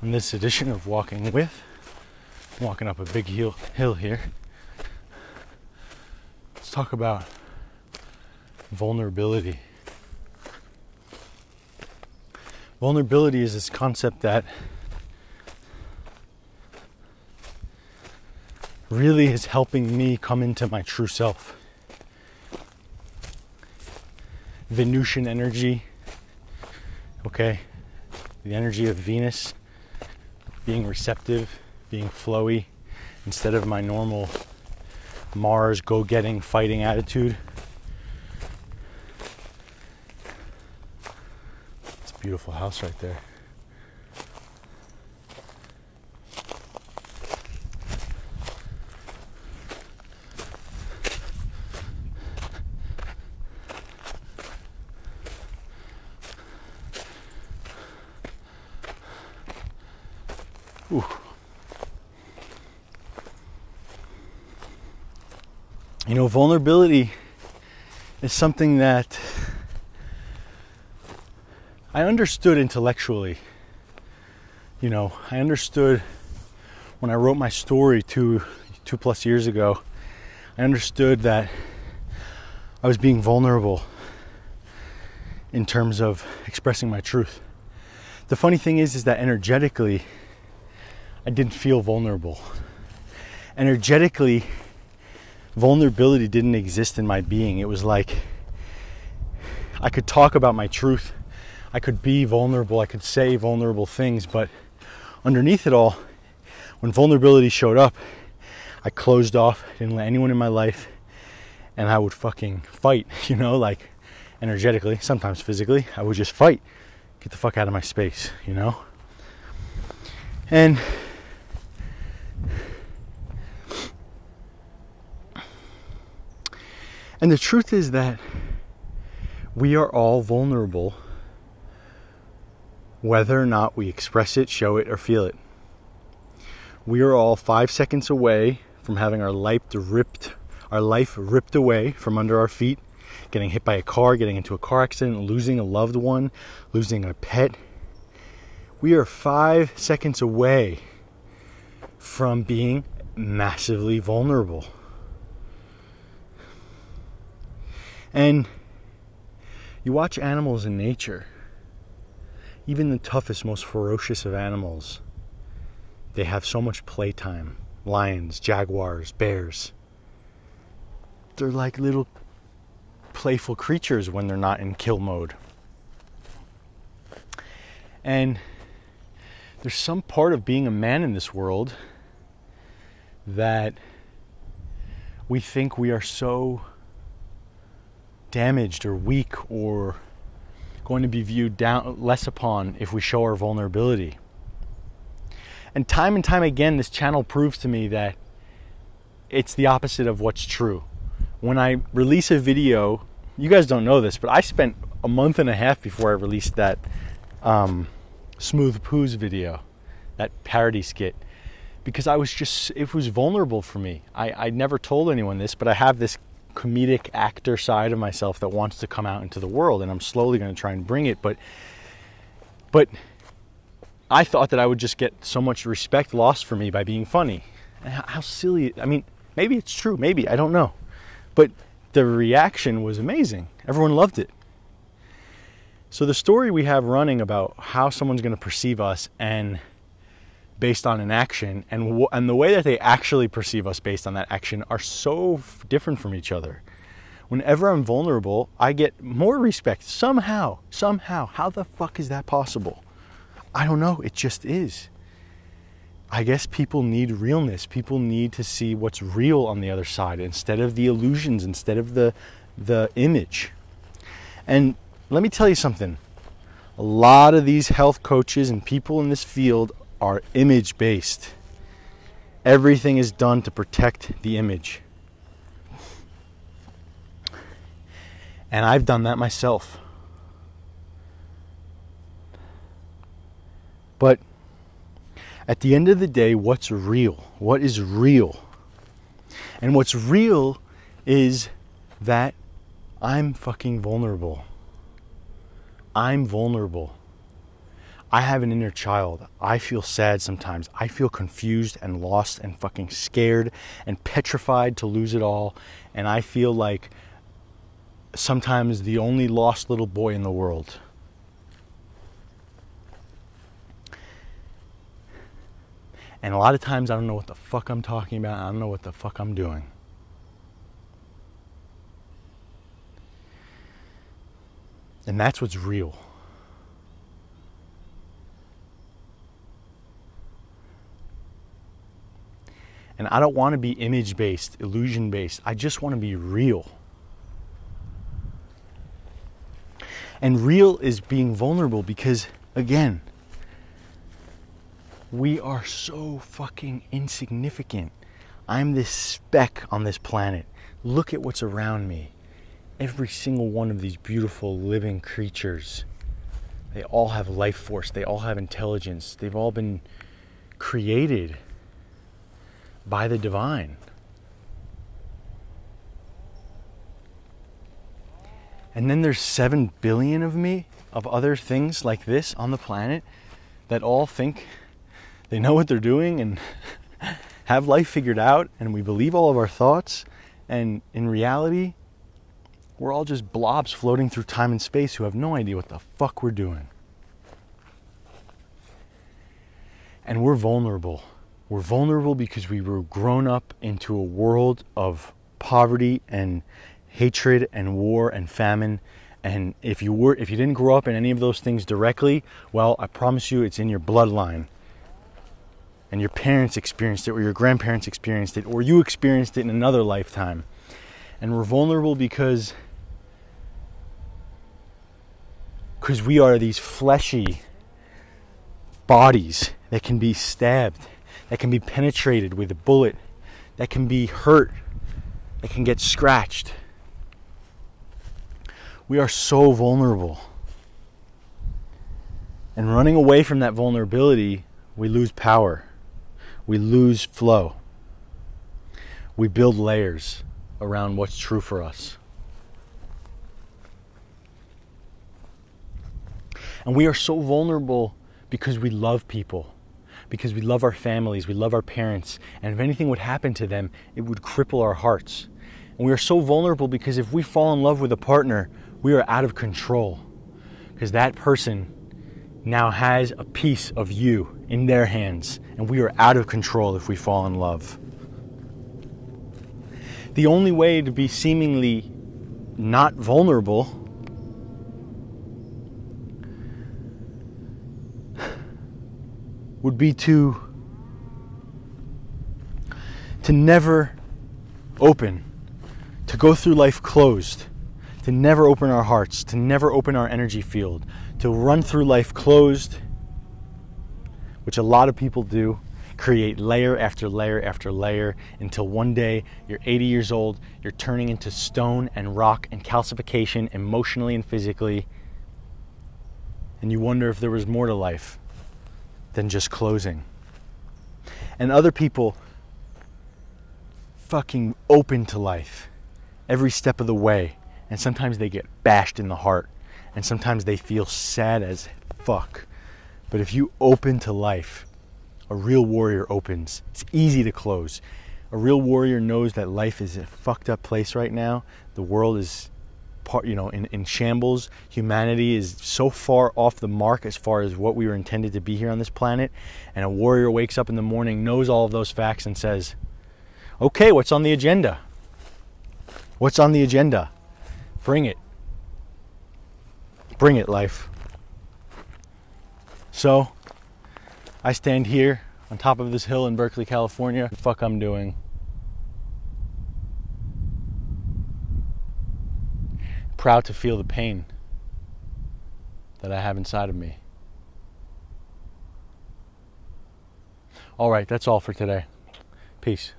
In this edition of Walking With, I'm walking up a big hill here. Let's talk about vulnerability. Vulnerability is this concept that really is helping me come into my true self. Venusian energy, okay? The energy of Venus, being receptive, being flowy, instead of my normal Mars go-getting, fighting attitude. It's a beautiful house right there. Ooh. You know, vulnerability is something that I understood intellectually. You know, I understood when I wrote my story two plus years ago. I understood that I was being vulnerable in terms of expressing my truth. The funny thing is that energetically, I didn't feel vulnerable. Energetically, vulnerability didn't exist in my being. It was like I could talk about my truth. I could be vulnerable. I could say vulnerable things. But underneath it all, when vulnerability showed up, I closed off. Didn't let anyone in my life. And I would fucking fight, you know, like energetically, sometimes physically. I would just fight. Get the fuck out of my space, you know? And the truth is that we are all vulnerable, whether or not we express it, show it, or feel it. We are all 5 seconds away from having our life ripped away from under our feet, getting hit by a car, getting into a car accident, losing a loved one, losing a pet. We are 5 seconds away from being massively vulnerable. And you watch animals in nature, even the toughest, most ferocious of animals, they have so much playtime. Lions, jaguars, bears. They're like little playful creatures when they're not in kill mode. And there's some part of being a man in this world that we think we are so damaged or weak or going to be viewed down less upon if we show our vulnerability. And time again, this channel proves to me that it's the opposite of what's true. When I release a video, you guys don't know this, but I spent a month and a half before I released that Smooth Poos video, that parody skit, because it was vulnerable for me. I never told anyone this, but I have this comedic actor side of myself that wants to come out into the world, and I'm slowly going to try and bring it, but I thought that I would just get so much respect lost for me by being funny. And how silly, I mean, maybe it's true, maybe, I don't know, but the reaction was amazing. Everyone loved it. So the story we have running about how someone's going to perceive us and based on an action, and the way that they actually perceive us based on that action are so different from each other. Whenever I'm vulnerable, I get more respect somehow. How the fuck is that possible? I don't know. It just is. I guess people need realness. People need to see what's real on the other side instead of the illusions, instead of the image. And let me tell you something. A lot of these health coaches and people in this field are image-based. Everything is done to protect the image. And I've done that myself. But at the end of the day, what's real? What is real? And what's real is that I'm fucking vulnerable. I'm vulnerable. I have an inner child. I feel sad sometimes. I feel confused and lost and fucking scared and petrified to lose it all. And I feel like sometimes the only lost little boy in the world. And a lot of times I don't know what the fuck I'm talking about. I don't know what the fuck I'm doing. And that's what's real. And I don't want to be image-based, illusion-based. I just want to be real. And real is being vulnerable because, again, we are so fucking insignificant. I'm this speck on this planet. Look at what's around me. Every single one of these beautiful living creatures. They all have life force. They all have intelligence. They've all been created by the divine. And then there's 7 billion of me, of other things like this on the planet that all think they know what they're doing and have life figured out, and we believe all of our thoughts, and in reality, we're all just blobs floating through time and space who have no idea what the fuck we're doing. And we're vulnerable. We're vulnerable because we were grown up into a world of poverty and hatred and war and famine. And if you didn't grow up in any of those things directly, well, I promise you it's in your bloodline. And your parents experienced it, or your grandparents experienced it, or you experienced it in another lifetime. And we're vulnerable because we are these fleshy bodies that can be stabbed, that can be penetrated with a bullet, that can be hurt, that can get scratched. We are so vulnerable. And running away from that vulnerability, we lose power. We lose flow. We build layers around what's true for us. And we are so vulnerable because we love people, because we love our families, we love our parents, and if anything would happen to them, it would cripple our hearts. And we are so vulnerable because if we fall in love with a partner, we are out of control, because that person now has a piece of you in their hands, and we are out of control if we fall in love. The only way to be seemingly not vulnerable would be to never open, to go through life closed, to never open our hearts, to never open our energy field, to run through life closed, which a lot of people do, create layer after layer after layer until one day you're 80 years old, you're turning into stone and rock and calcification emotionally and physically, and you wonder if there was more to life than just closing. And other people fucking open to life every step of the way, and sometimes they get bashed in the heart, and sometimes they feel sad as fuck. But if you open to life, a real warrior opens. It's easy to close. A real warrior knows that life is a fucked up place right now. The world is in shambles. Humanity is so far off the mark as far as what we were intended to be here on this planet. And a warrior wakes up in the morning, knows all of those facts, and says, okay, what's on the agenda? What's on the agenda? Bring it. Bring it, life. So, I stand here on top of this hill in Berkeley, California. What the fuck I'm doing? Proud to feel the pain that I have inside of me. All right, that's all for today. Peace.